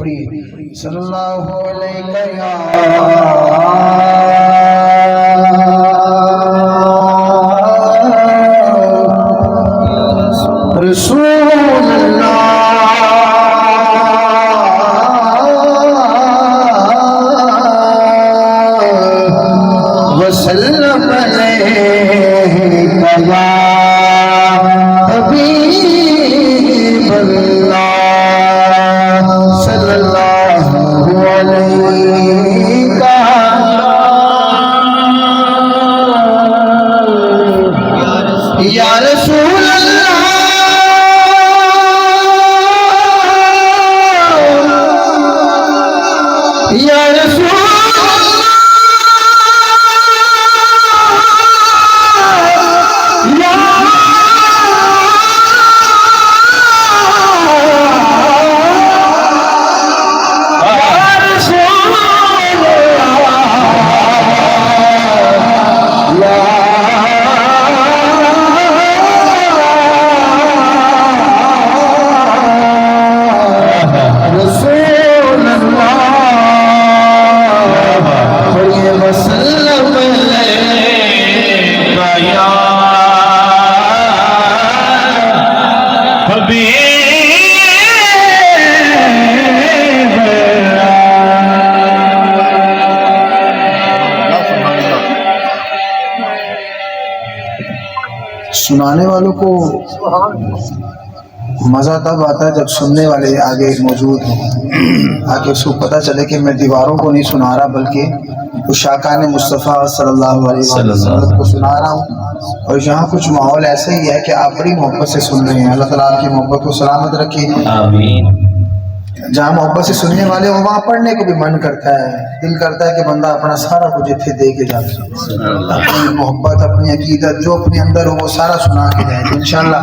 पढ़िए सल्लल्लाहु अलैहि वसल्लम अलैका हबीबल्लाह सल्लल्लाहु अलैका या रसूल अल्लाह या रसूल सुनाने वालों को मज़ा तब आता है जब सुनने वाले आगे मौजूद हों, आगे उसको पता चले कि मैं दीवारों को नहीं सुना रहा बल्कि उशाकान मुस्तफ़ा सल्लल्लाहु अलैहि वसल्लम को सुना रहा हूँ। और यहाँ कुछ माहौल ऐसा ही है कि आप बड़ी मोहब्बत से सुन रहे हैं। अल्लाह ताला आपकी मोहब्बत को सलामत रखे, आमीन। जहाँ मोहब्बत से सुनने वाले हो वहाँ पढ़ने को भी मन करता है, दिल करता है कि बंदा अपना सारा कुछ इतने दे के जाए, अपनी मोहब्बत अपनी अकीदत जो अपने अंदर हो वो सारा सुना के जाए। तो इंशाल्लाह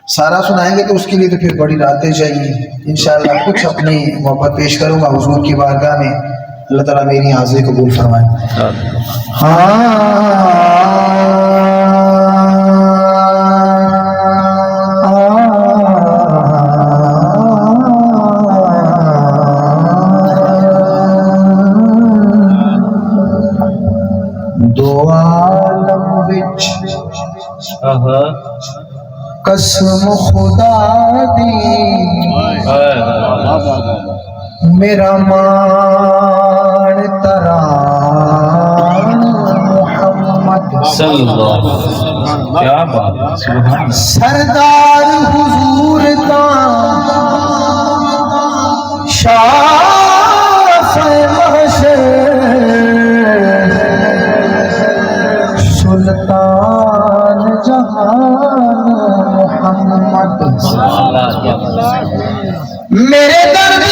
सारा सुनाएंगे तो उसके लिए तो फिर बड़ी रातें चाहिए। इंशाल्लाह कुछ अपनी मोहब्बत पेश करूँगा हुजूर की बारगाह में। अल्लाह ताला मेरी हाज़िरी कबूल फरमाए। दो आलम विच कसम खुदा दी मेरा मान तरान मोहम्मद सल्लल्लाहु अलैहि वसल्लम। क्या बात, सुभान सरदार हुजूर दा शाफ़े महशर सुल्तान जहान मोहम्मद मेरे दर्द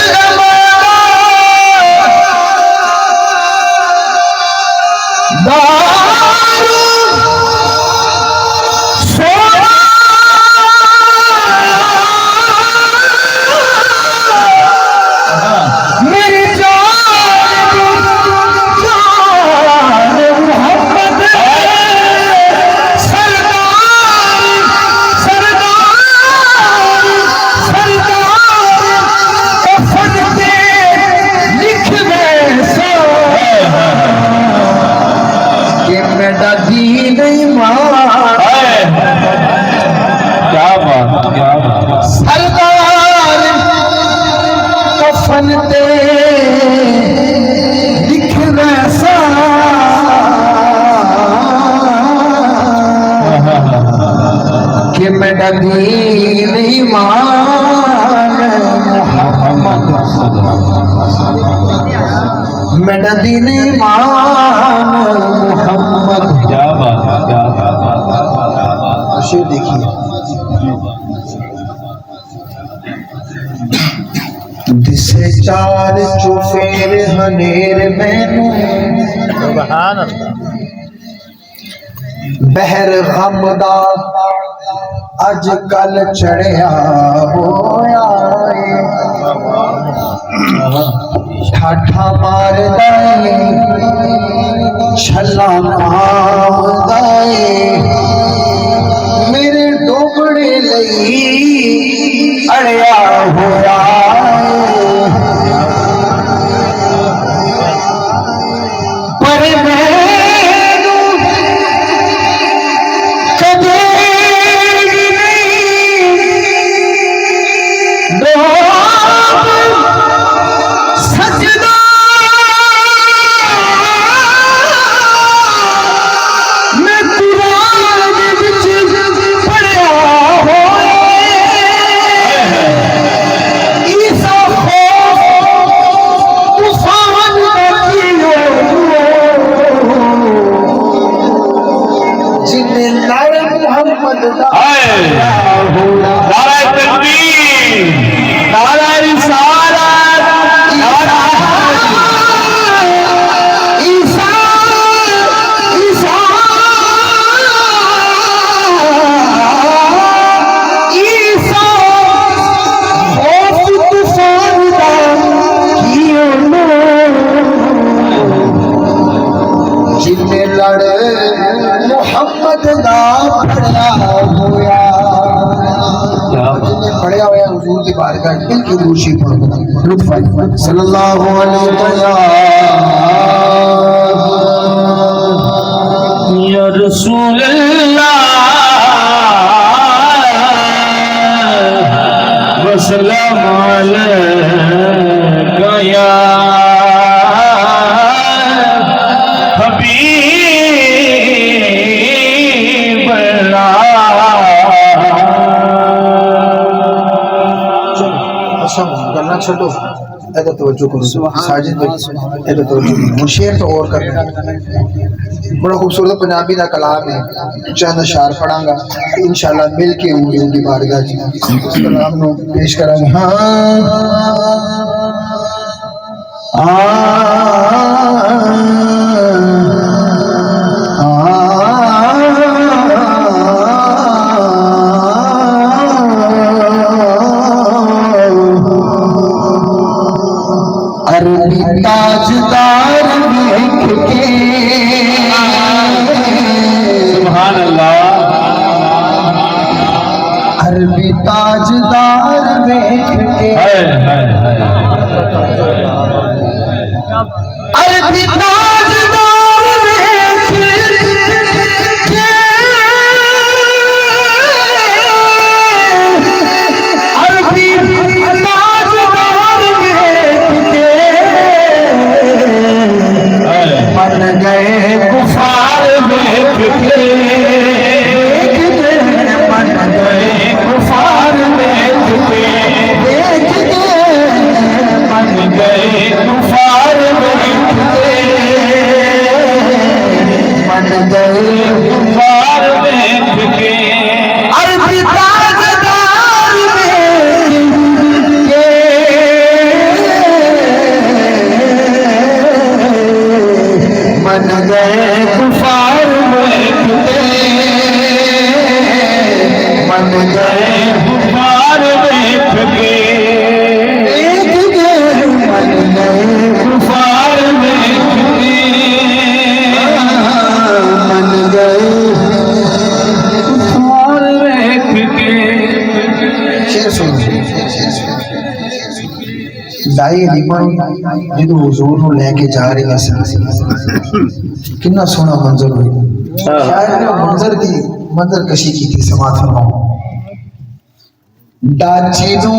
मेरा दीन ईमान मोहम्मद, मेरा दीन ईमान मोहम्मद। क्या बात, क्या बात। शेर देखिए, दिसे चार चुफेर हनेर मैनू सुभान अल्लाह बहर गमदा अज कल चढ़िया होया ठाठा मारदा छला मारदा मेरे डोबड़े लई अड़िया होया नारे तकबीर, नारे रिसालत, जिन्हें लड़े मोहम्मद दा पढ़या होया, जिन्हें पढ़या होया हुजूर की बारगाह में दिल की रूशी पढ़ो लुत्फ सल्लल्लाहु अलैहि वसल्लम या रसूल अल्लाह वसल्लम अलैका या गल्ला छोड़ो, इधर तवज्जो करो साजिद भाई, इधर तवज्जो करो। शेर तो और कर, बड़ा खूबसूरत पंजाबी का कलाम है, चंद अशार पढ़ांगा इंशाल्लाह मिल के उनकी बारगाह च उस कलाम को पेश करांगे। अरबी ताजदार देख के सुभान अल्लाह, अरबी ताजदार देख के अरबी ताजदार देख के अरबी ताजदार मन गए कुफार देख के, मन गए कुफार देख के, मन गए कुफार देख के, मन गए कुफार देख के, अरबी ताजदार देख के मन गए कुफार देख के, मन गए कुफार देख के, मन गए कुफार देख के, मन गए कुफार देख के। शेर सुनो, दाई लीमन जो हुजूर को लेके जा रहे सन, कितना सोना मंजर हुई। शायद ने मंजर की मंजर कशी की थी, समात फरमाओ। डाची नू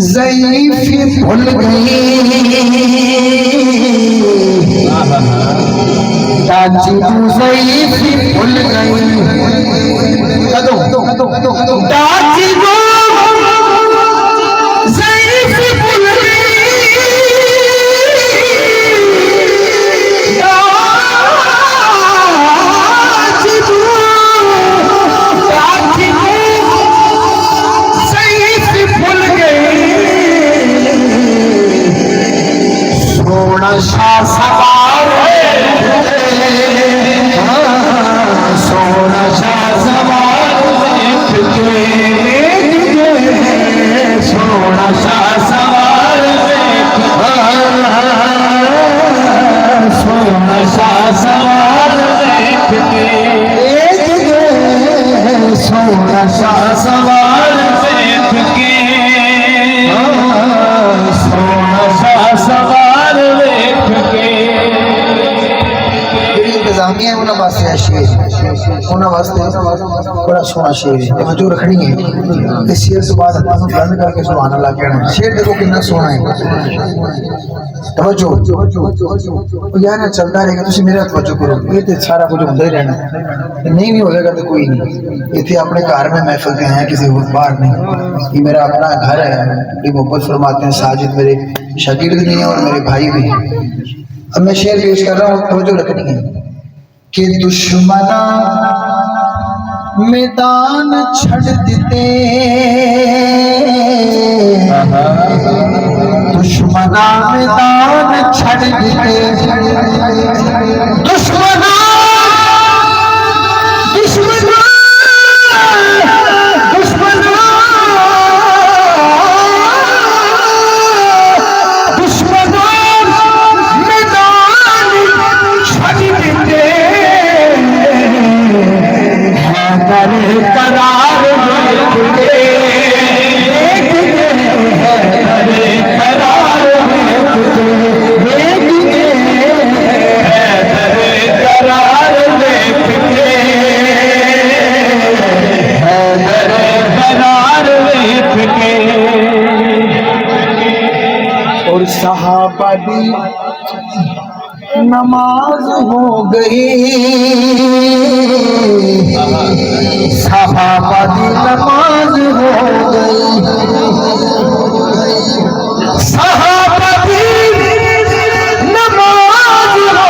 ज़ईफ़ी भूल गई, डाची नू ज़ईफ़ी भूल गई, कदों डाची नू ज़ईफ़ी भूल गई, डाची नू ज़ईफ़ी भूल गई, सोना शाह सवार सोना शाह सवार देख के, सोना शाह सवार देख सोना शाह सवार देख के, सोना शाह सवार देख के, सोना शाह सवार देख के। इंतजामिया है उन्हें वास्ते है शेर, उन्हें वास्ते बड़ा सोना शेर है, तवज्जो रखनी है। इस शेर से बाद अल्लाह को बंद करके सुभान अल्लाह कहना है। शेर देखो कितना सोना है, तवज्जो यार ना चलता रहेगा, तुम मेरा तवज्जो करो, ये तो सारा कुछ होता ही रहना, नहीं भी होगा तो कोई नहीं। इतने अपने घर में महफिल के हैं, किसी और बाहर नहीं, ये मेरा अपना घर है। बड़ी मोहब्बत फरमाते हैं साजिद, मेरे शागिर्द भी हैं और मेरे भाई भी हैं। अब मैं शेर पेश कर रहा हूँ, तवज्जो रखनी है कि दुश्मना मैदान छड़ दिते दुश्मना मैदान छड़ दिते दुश्मना दुश्मना दुश्मना दुश्मना मैदान छड़ दिते करे करार करे करार और सहाबा दी नमाज हो गई सहाबा दी नमाज हो गई सहाबा दी नमाज हो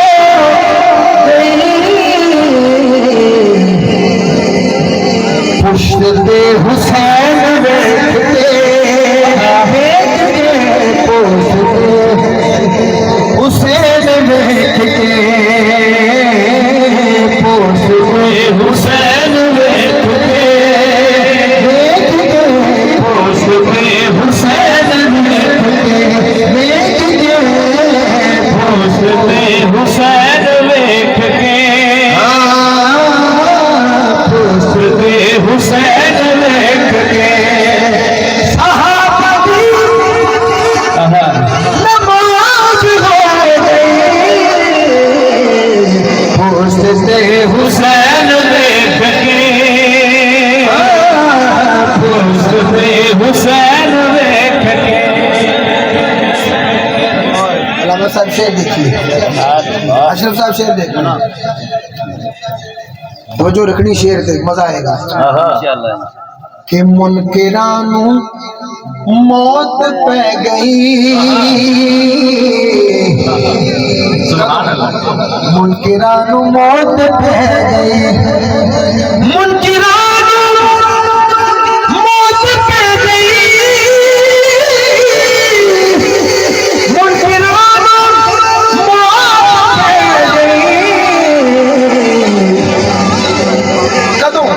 गई पुश्ते हुसैन बैठते हुसैन बैठ के पोसते हुसैन बैठ के पोसते हुसैन बैठ के पोसते हुसैन बैठ के पोसते हुसैन बैठ के हुसैन देख के हुसैन देख के अलामा साहब शेर देखिए अशरफ साहब शेर देखो ना वो जो रखनी शेर देख मजा आएगा कि मुनकिरानू मौत पे गई मुनकिरानू मौत पे गई मुनकिरानू मौत पे गई मुनकिरानू मौत पे गई कदों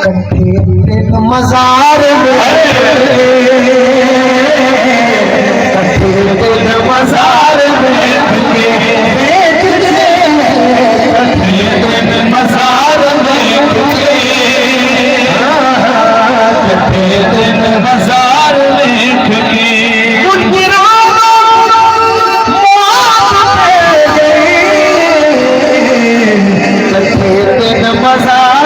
कट्ठे मजार में कट्ठे मजार में मजार मजार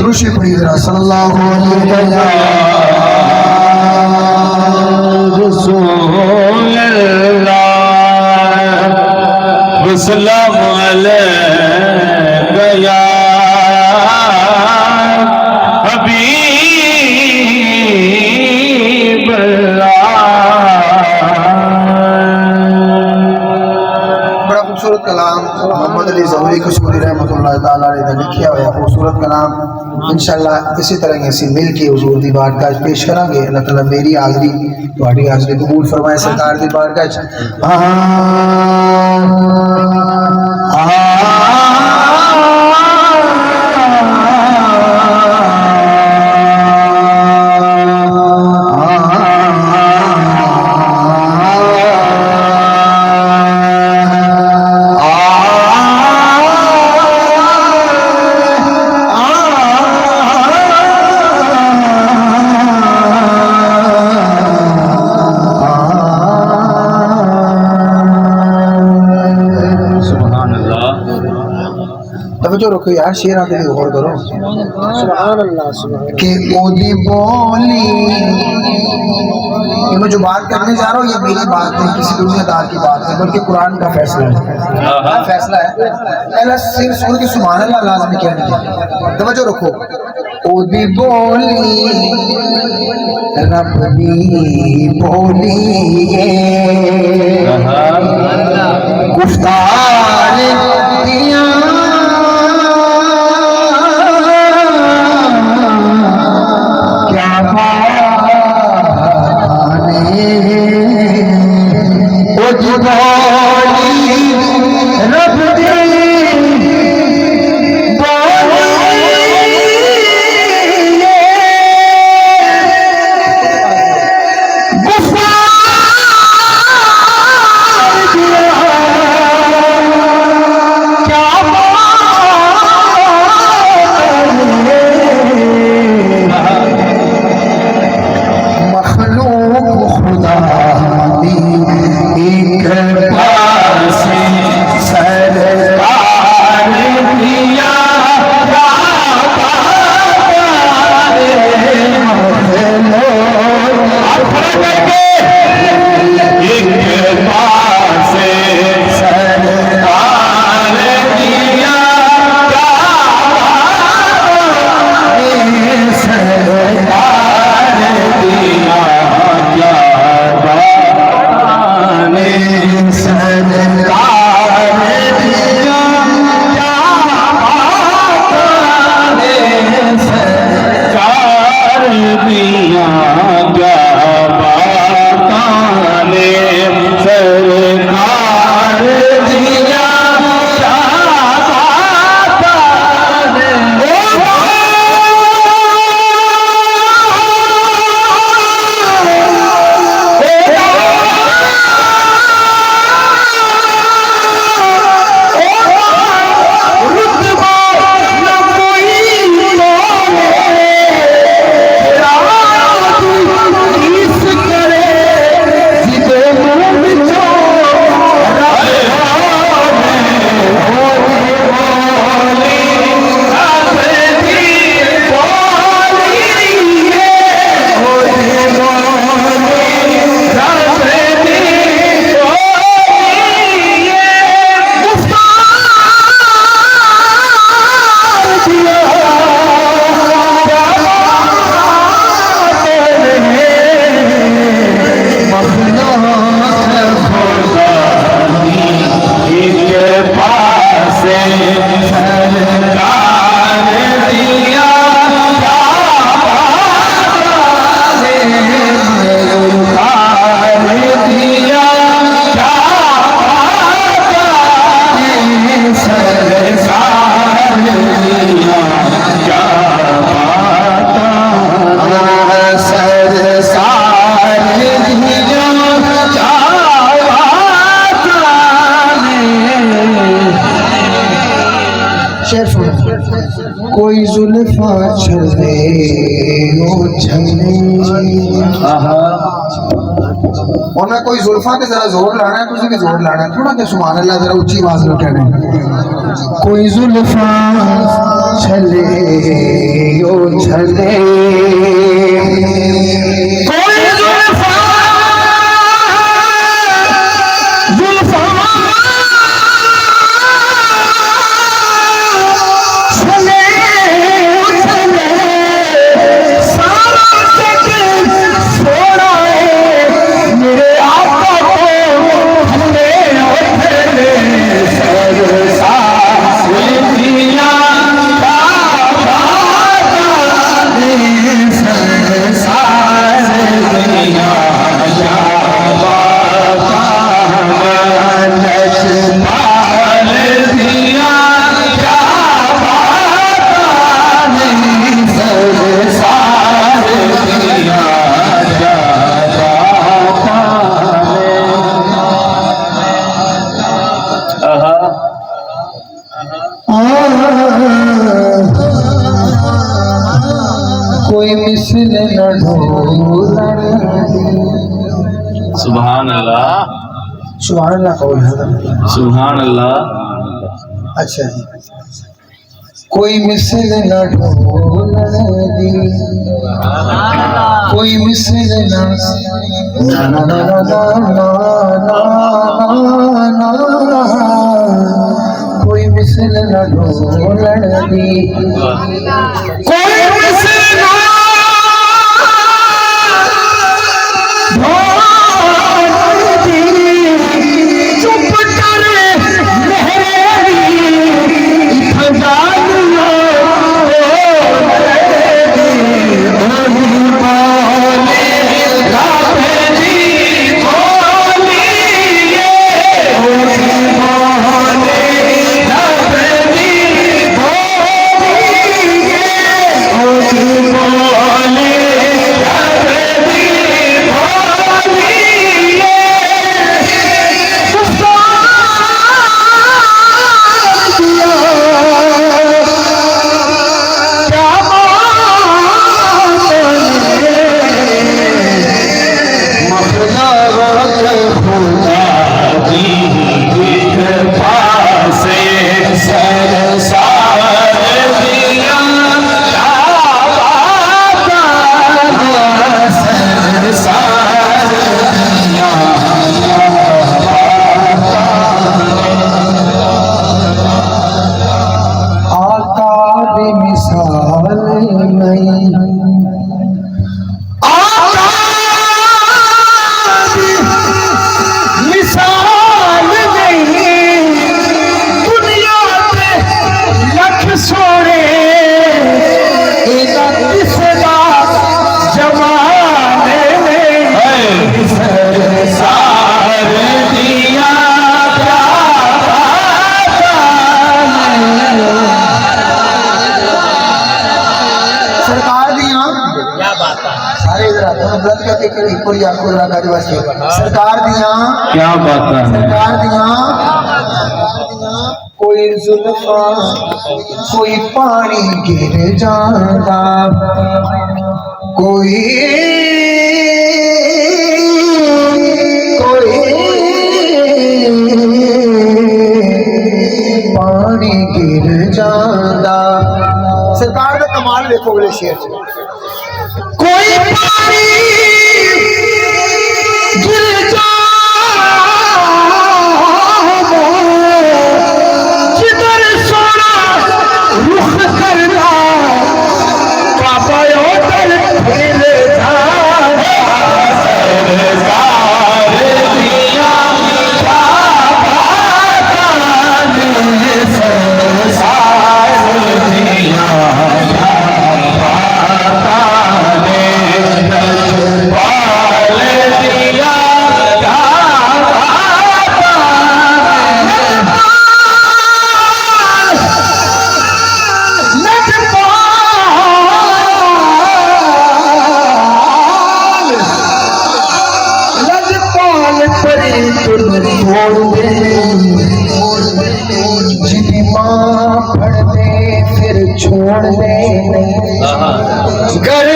ऋषि पढ़िए सल्लल्लाहु अलैहि वसल्लम गया हबीब बड़ा खूबसूरत कलाम मोहम्मद अली ज़हरी कश्मीरी रहमतुल्लाह ताला ने लिखा हुआ खूबसूरत कलाम इंशाअल्लाह इसी तरह ऐसी मिल के हुजूर दी बारगाह पेश करांगे अल्लाह ताला मेरी हाज़री तुहाडी हाज़री कबूल फरमाए सरकार दी बारगाह च तवज्जो रखो यार, शेर आते ही गौर करो। सुभान अल्लाह सुभान कि ओदी बोली, ये मैं जो बात करने जा रहा हूँ ये मेरी बात नहीं, किसी दुनियादार की बात नहीं, बल्कि कुरान का फैसला है। फैसला है, पहला सिर्फ सुन के सुभान अल्लाह लाज़मी कहने की। तवज्जो रखो। ओदी बोली रब दी बोली गुफ्तार दिया कोई जुल्फा चले और कोई जुल्फा के जरा जोर लाना है, तुझे भी जोर लाना है थोड़ा के सुभान अल्लाह जरा ऊंची आवाज में कहना है। कोई जुल्फा चले ओ चले कोई जुल्फा जुल्फा कोई मिसल न ढोला। सुभान अल्लाह सुभान अल्लाह कहो। सुभान अल्लाह। अच्छा जी कोई मिसल न ढोलन दी, कोई मिसल न ना ना ना ना ना ना ना, कोई मिसल न ढोलन दी, कोई मिसल न सरकार दिया क्या बात है, सरकार दिया कोई जुल्फा कोई पानी गिर जाता, कोई पानी गिर जाता। सरकार का कमाल देखो अगले शेर से, कोई पानी गिर जा जिधर सोना रुख करना काबायो दर फिर छोड़ दे घर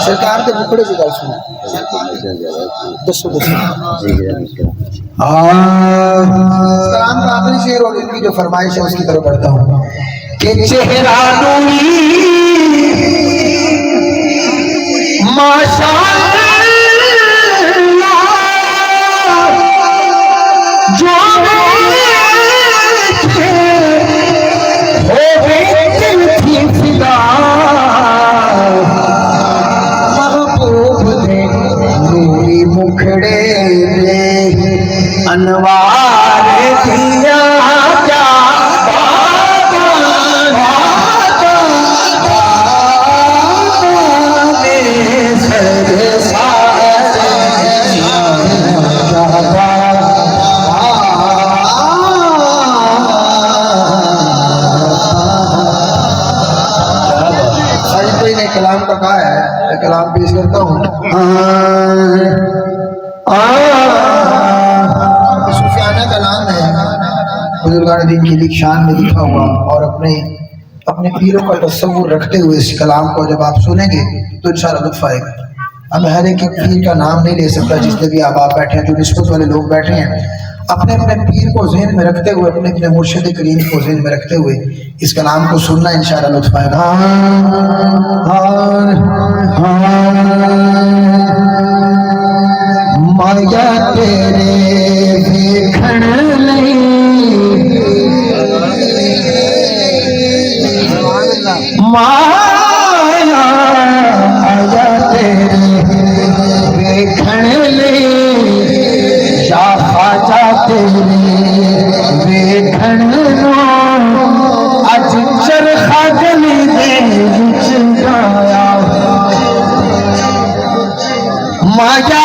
सरकार के मुखड़े से सुनो दसो कलाम का आखिरी शेर और इनकी जो फरमाइश है उसकी तरफ बढ़ता हूँ कि चेहरा नूरी माशाअल्लाह जो हो गई दिल की फिदा मुखड़े दे अनवार दिया क्या मेरे सर कलाम पेश करता हूँ। सूफियाना कलाम है, बुजुर्गान दीन की शान में लिखा हुआ, और अपने पीरों का तस्वुर रखते हुए इस कलाम को जब आप सुनेंगे तो इंशाअल्लाह लुत्फ आएगा। अब हर एक पीर का नाम नहीं ले सकता, जितने भी आप बैठे हैं, जो निस्बत वाले लोग बैठे हैं, अपने अपने पीर को ज़हन में रखते हुए, अपने अपने मुर्शिद करीम को ज़हन में रखते हुए इस कलाम को सुनना इंशाअल्लाह लुत्फ आएगा। माया तेरे देखण लई माया तेरे देखण लई या ख्वाजा तेरे देखण नो अज चरखा गली दे विच गाया माया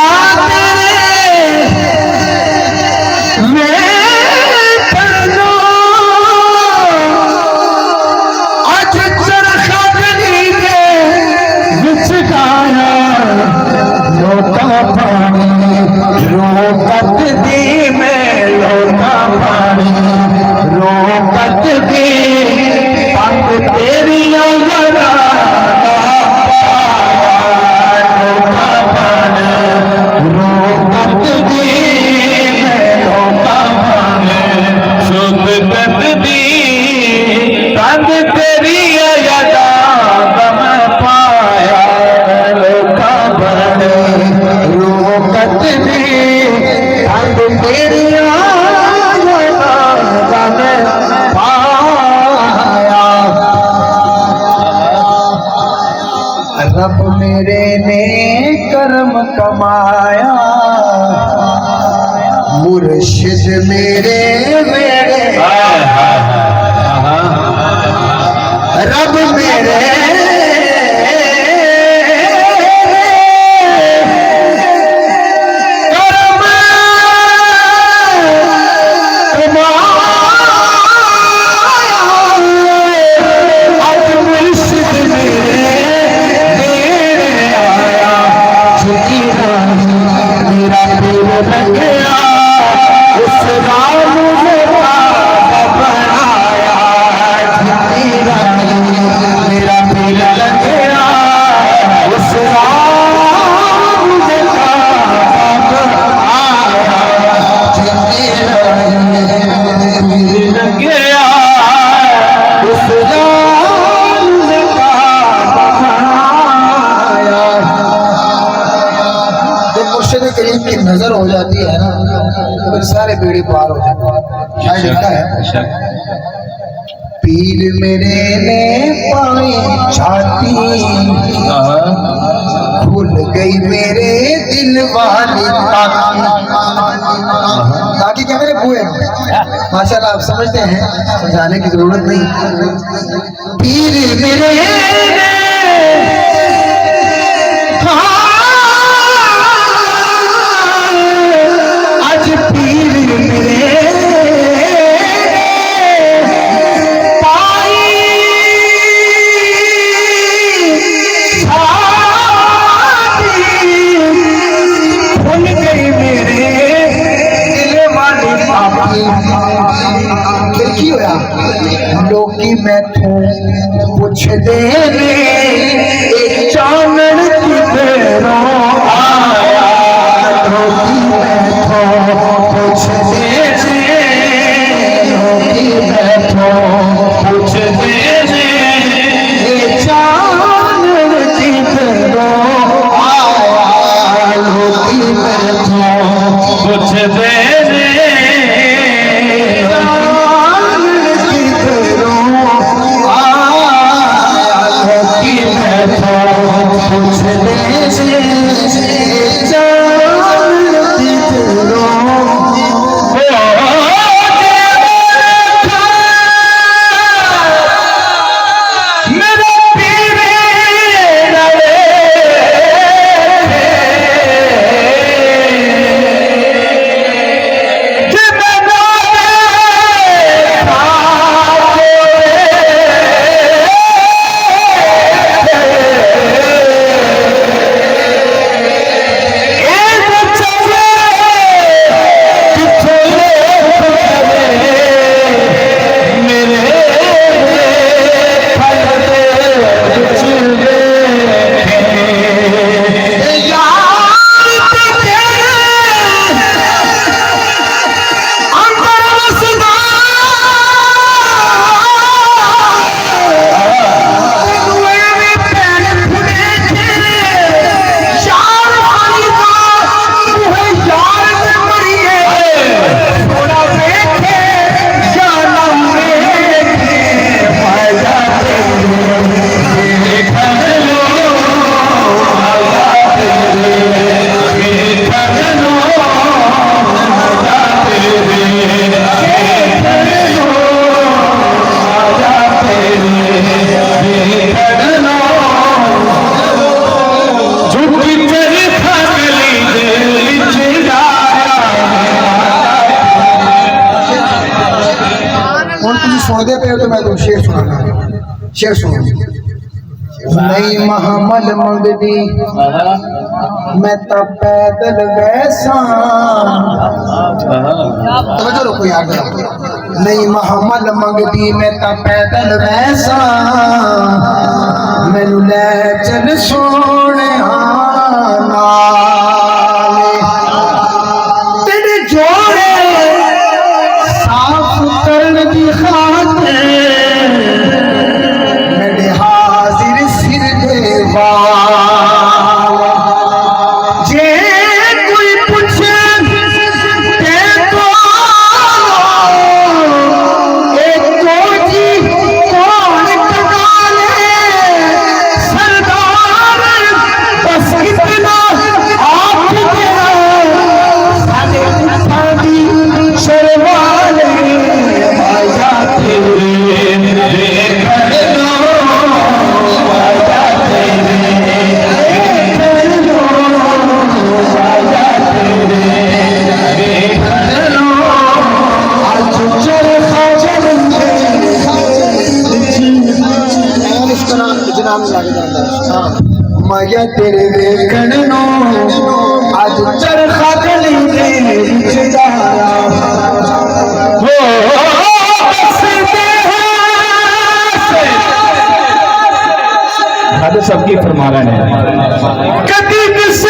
रब मेरे ने कर्म कमाया, मुर्शिद मेरे मेरे रब मेरे कर्म कमाया, आज मुर्शिद मेरे मेरा पीर लग गया, उस राम ने बनाया, मेरा पीर लग गया, उस राम ने पीर लग गया, उस राम ने बनाया। मुर्शिद करीम की नजर हो जाती है ना तो फिर सारे बेड़े पार हो जाते हैं। शायद लिखा है, पीर मेरे ने पाई छाती, भूल गई मेरे दिल वाली ताकि क्या मेरे बुए माशाल्लाह आप समझते हैं, समझाने की जरूरत नहीं। पीर मेरे मैं पूछ दे एक चानन की बेरों आया, मैं पूछ दे पूछ दे एक चानन की बेरों आया, मैं पूछ दे पूछ दे सुनते पे हो तो मैं तुम शेर सुनाना, शेर सुनो। नहीं महामल मंगदी मैं तो पैदल वैसा, तो चलो कोई आ गया। नहीं महामल मंगदी मैं तो पैदल वैसा, मैनू ले चल सोने तेरे जोड़े साफ करन दी खातिर मेरे हाजिर सिर देवा। जे कोई पूछे ते तो एक तो जी कौन कगाले सरदार, बस इतना आप तेरा साडे साडी शर्माले आया तेरे कर दो, आया तेरे कर दो, आया तेरे कर दो। आज चरखा जलंदे इस तरह जनाब लग जाता है। हाँ माया तेरे वेखण नो आज चरखा जलंदे विच जाया हो हद सबकी फरमाना है कभी किस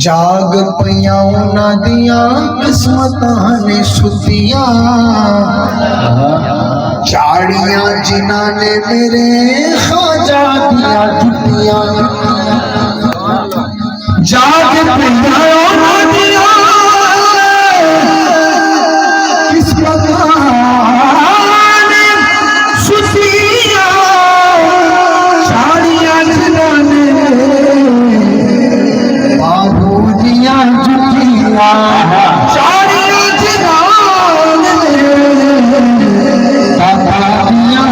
जाग पियां ना दिया किस्मतां ने सुतियां, झाड़ियां जिन्हां ने मेरे खाजा दिया जुटियां। जाग पियां ना दिया किस्मतां ने सुतियां, झाड़ियां जिन्हां ने साड़ियां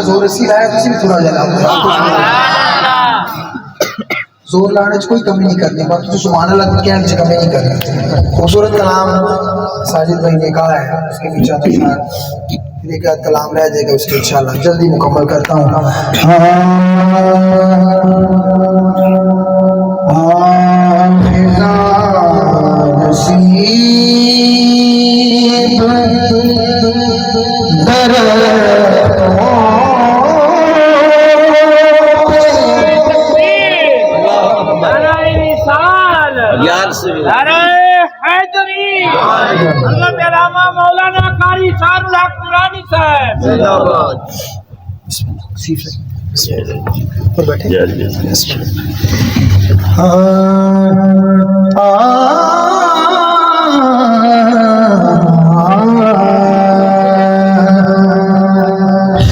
जोर सी लाया तो सिर्फ थोड़ा जला जोर लाने च कोई कमी नहीं करनी बाकी तो सुभान अल्लाह कहने च कमी नहीं करनी खूबसूरत कलाम साजिद भाई ने कहा है उसके पीछे एक कलाम रह जाएगा उसके इंशाल्लाह जल्दी मुकम्मल करता हूँ मौलाना कारी सारुल हक कुरानी साहब बैठे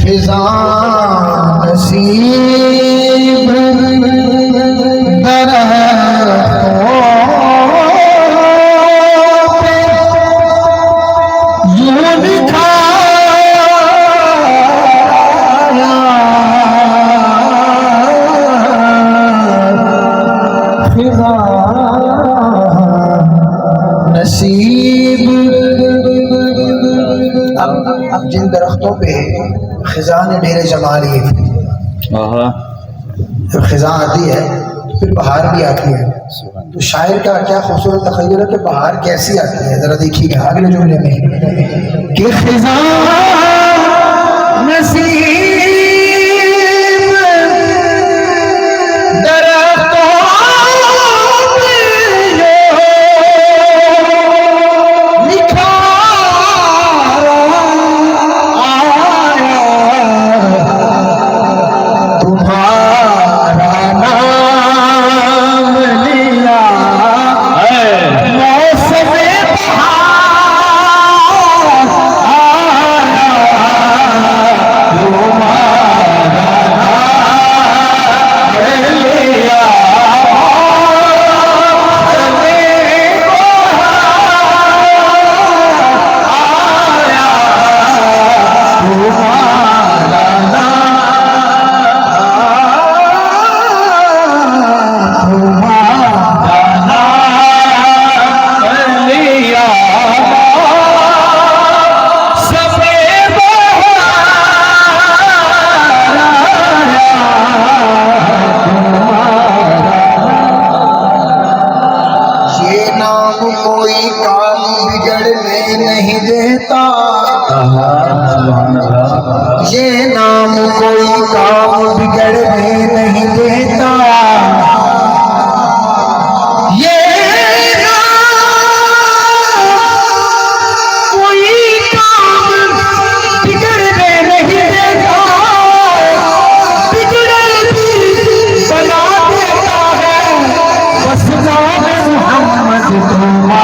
फिजा नसीब अब जिन दरख्तों पे खिजा ने डेरे जमा लिए थे जब खिजा आती है तो फिर बहार भी आती है तो शायर का क्या खूबसूरत तखय्युल है कि बहार कैसी आती है जरा देखिएगा अगले जुमले में कि खिजा ये नाम कोई काम बिगड़ने नहीं देता ये नाम कोई काम बिगड़ने नहीं देता बिगड़े भी बना देता है बस नाम मोहम्मद तुम्हारा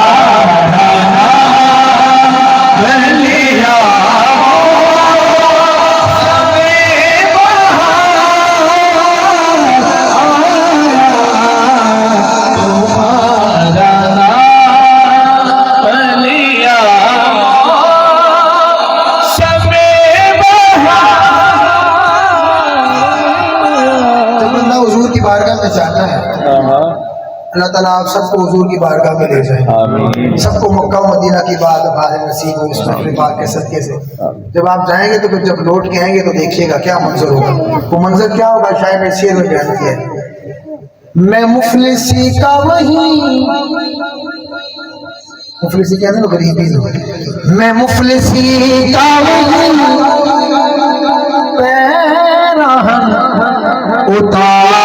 अल्लाह ताला आप सबको हुजूर की बारगाह में ले जाए सबको मक्का मदीना की बात नसीब हो इस महफिल पाक के सदके से जब आप जाएंगे तो फिर जब लौट के आएंगे तो देखिएगा क्या मंजर होगा वो मंजर क्या होगा शायद मैं शेर में बयान किया है मैं मुफलिसी का वही मुफलिसी क्या है गरीबी मैं मुफलिसी का वही उतार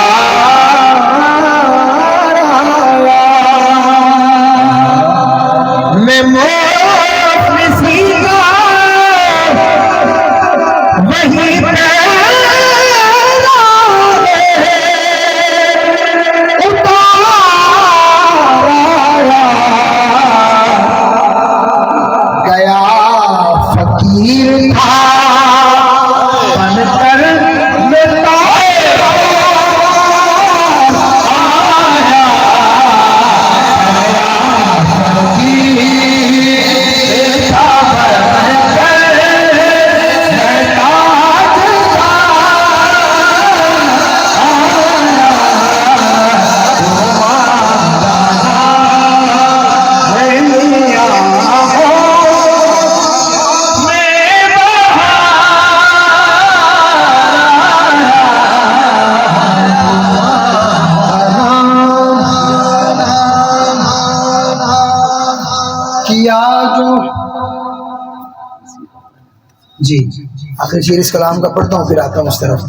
किया जो जी आखिर शेर इस कलाम का पढ़ता हूँ फिर आता हूँ उस तरफ।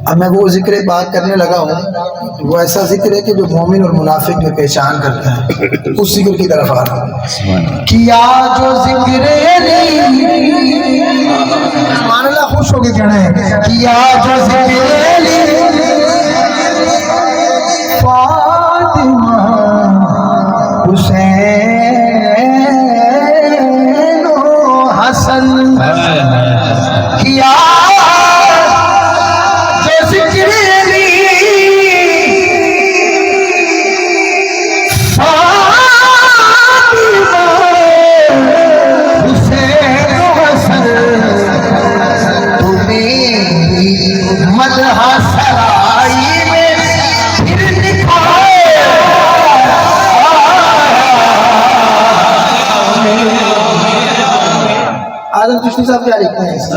अब मैं वो जिक्र बात करने लगा हूँ, वो ऐसा जिक्र है कि जो मोमिन और मुनाफिक में पहचान करता है, उस जिक्र की तरफ आ रहा हूँ। किया जो जिक्र मानला खुश होके कहना है, किया जो जिक्र फातिमा हुसैन हसन, किया जो जिक्र फातिमा हुसैन हसन, तुम्हें मदह सराई में फिर दिखाए। आदम चिश्ती साहब क्या लिखते हैं इसमें?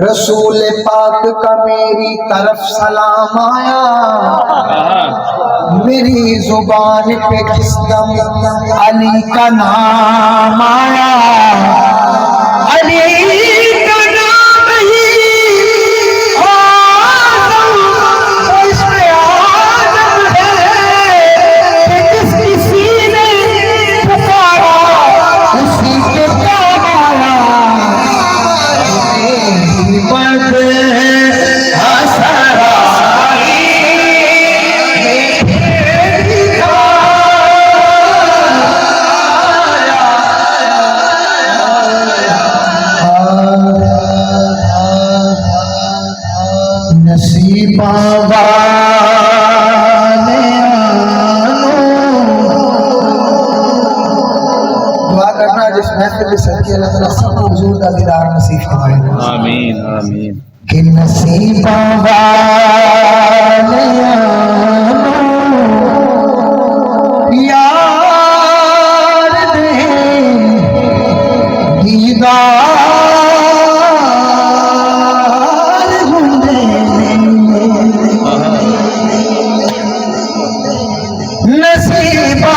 रसूल पाक का मेरी तरफ सलाम आया, मेरी जुबान पे किस दम अली का नाम आया, अली का नाम ही आदम, इसमें आदम है कि जिस किसी ने पुकारा उसी के काम आया। नसीबा दुआ करना जिस महफिल में सदके अल्लाह ताला सब हुजूर का दीदार नसीब फरमाए। आमीन आमीन। कि नसीबा वाले यार दे दीदार हुंदे नसीबा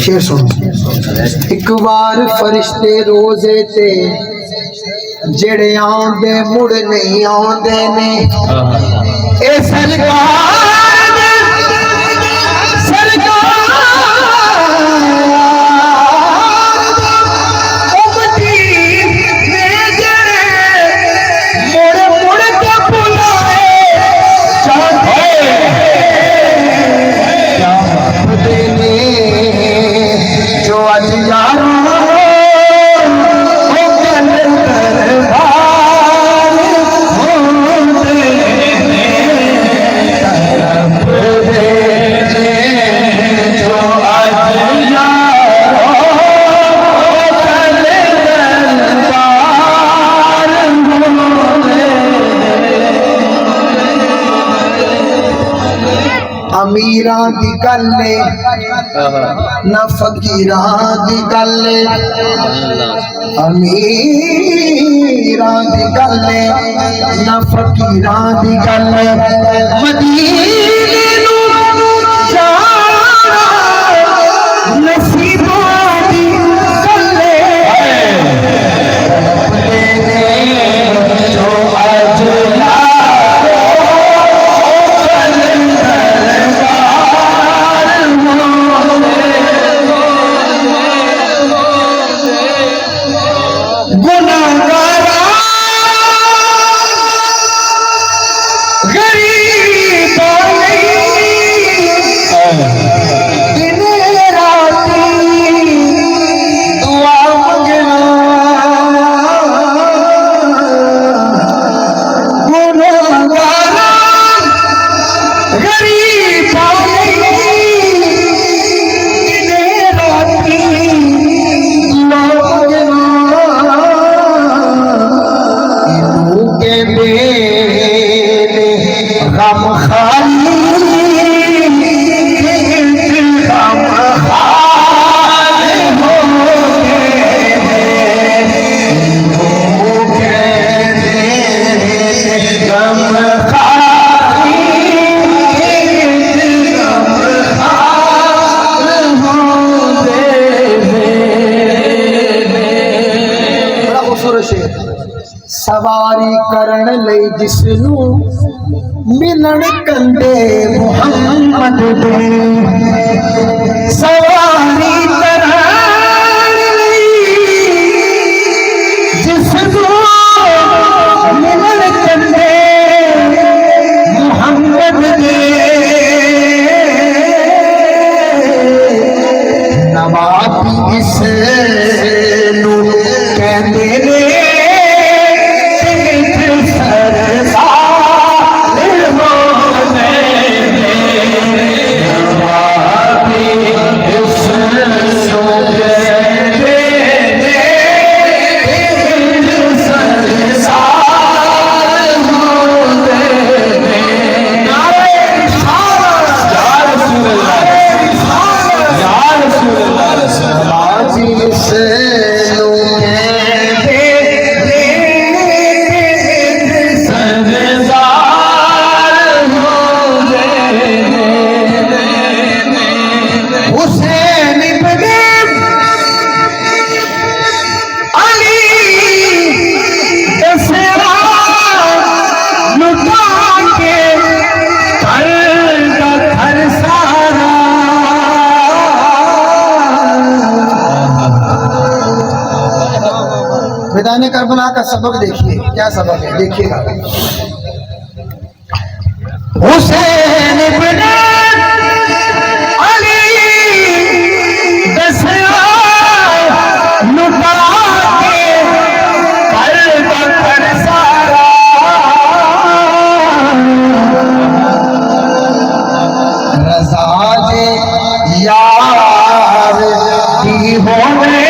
शेर सुनो। एक बार फरिश्ते रोजे ते जेड़े आंदे मुड़ नहीं आंदे ने, ए सरकार उम्मती ने जेड़े मुड़ मुड़ के बुलाए चाहे क्या देने जो आज यारों अमीरा दी गल्ले ना फकीरा दी गल्ले, अमीरा दी गल्ले ना फकीरा दी गल्ले, मदीने नू जाना नसीबों दी गल्ले, जो आज सवारी करण लई जिसनू मिलन कंदे मुहम्मद दे सवारी करण लई जिसनू मिलन कंदे मुहम्मद दे नवाबी जिसनू कहंदे ने मैदान करबला का सबक देखिए, क्या सबक है देखिएगा। हुसैन इब्न अली दसया लुटा के कर सारा रज़ा जे यार की होने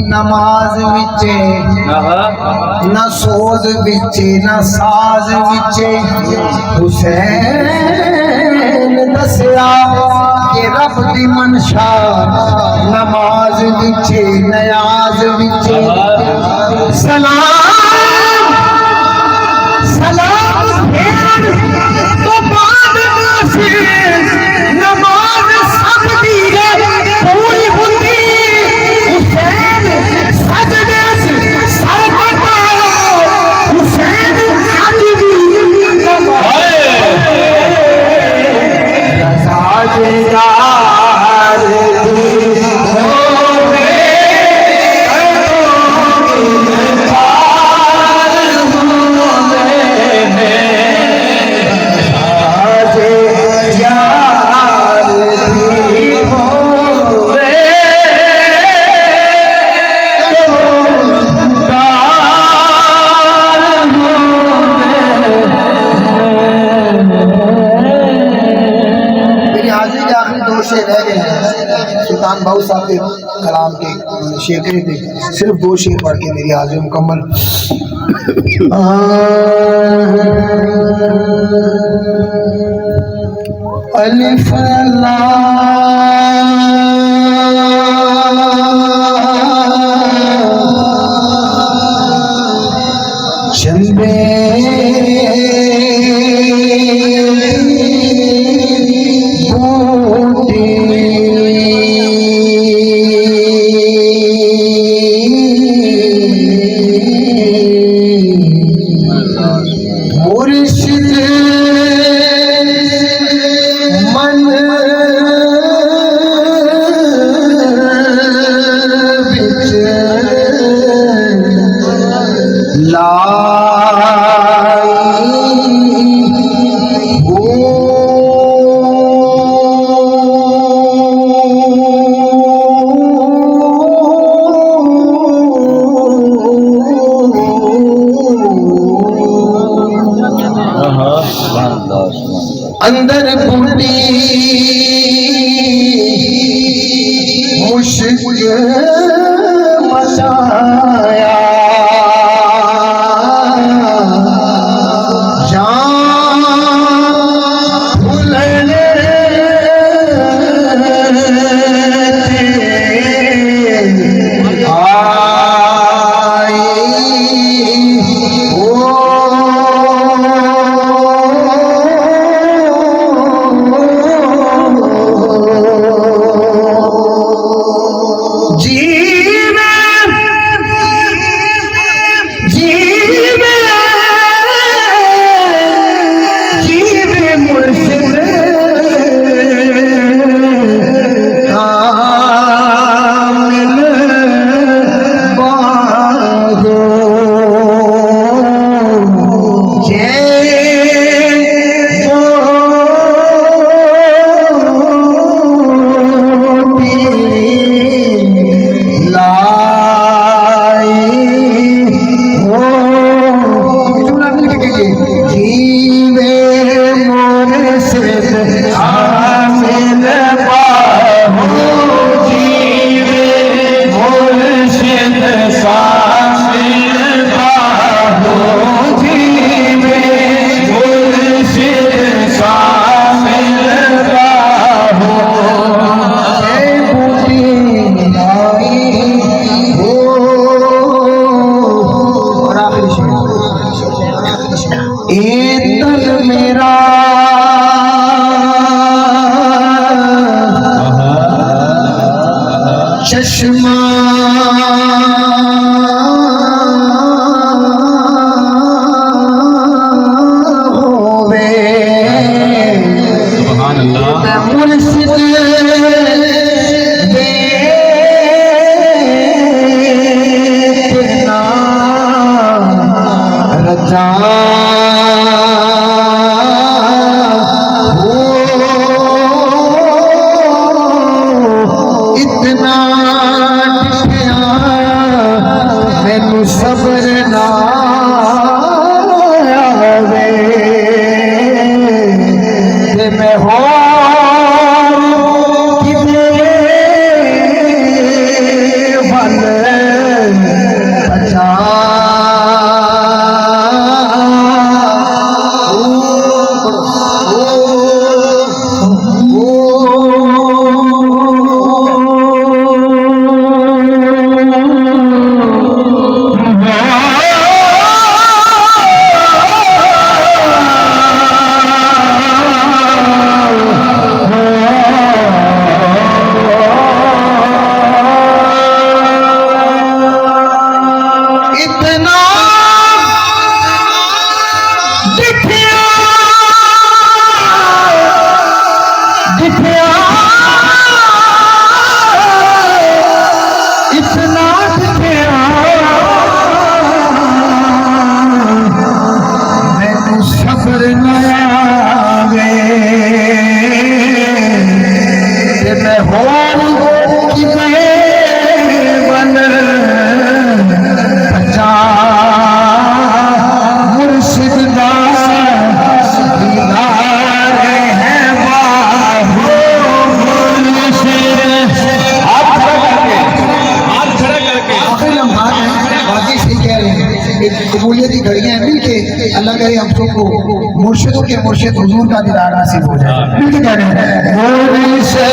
नमाज विचे न सोज विचे न साज विचे हुसैन दसया कि रब दी मनशा नमाज विचे नयाज विचे सलाम सलाम तो बाद नमाज सब दी पूरी होती रह गए हैं। सुल्तान बाबू साहब के कलाम के शेर कहे थे, सिर्फ 2 शेर पढ़ के मेरी हाजिरी मुकम्मल। अलिफ चंदे बूटी मुश्किल बचाया जान भूलने मेरा चश्मा होवे सुभान अल्लाह मुर्शिद देना रजा सबर ना आवे ते मैं हो वन बचा कबूलियत की घड़ियां मिल के अल्लाह करे हम सबको मुर्शिदों के मुर्शिद हुजूर का दीदार हासिल हो जाए। मिल के कह रहे हैं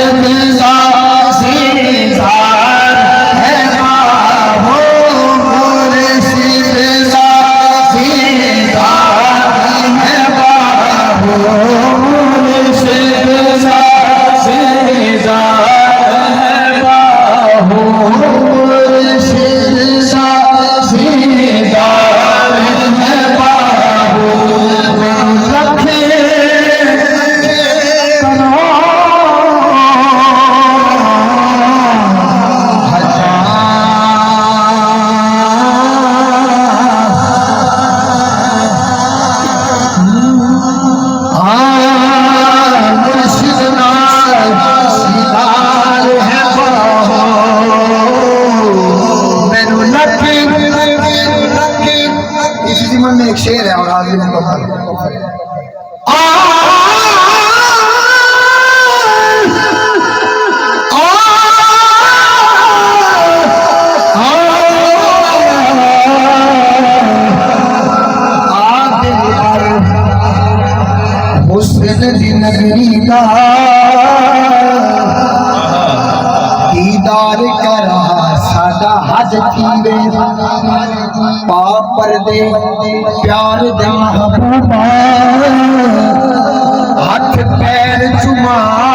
प्यार करा साडा हज थीवे पापर दे प्यार दे महबूबा हाथ पैर चुमा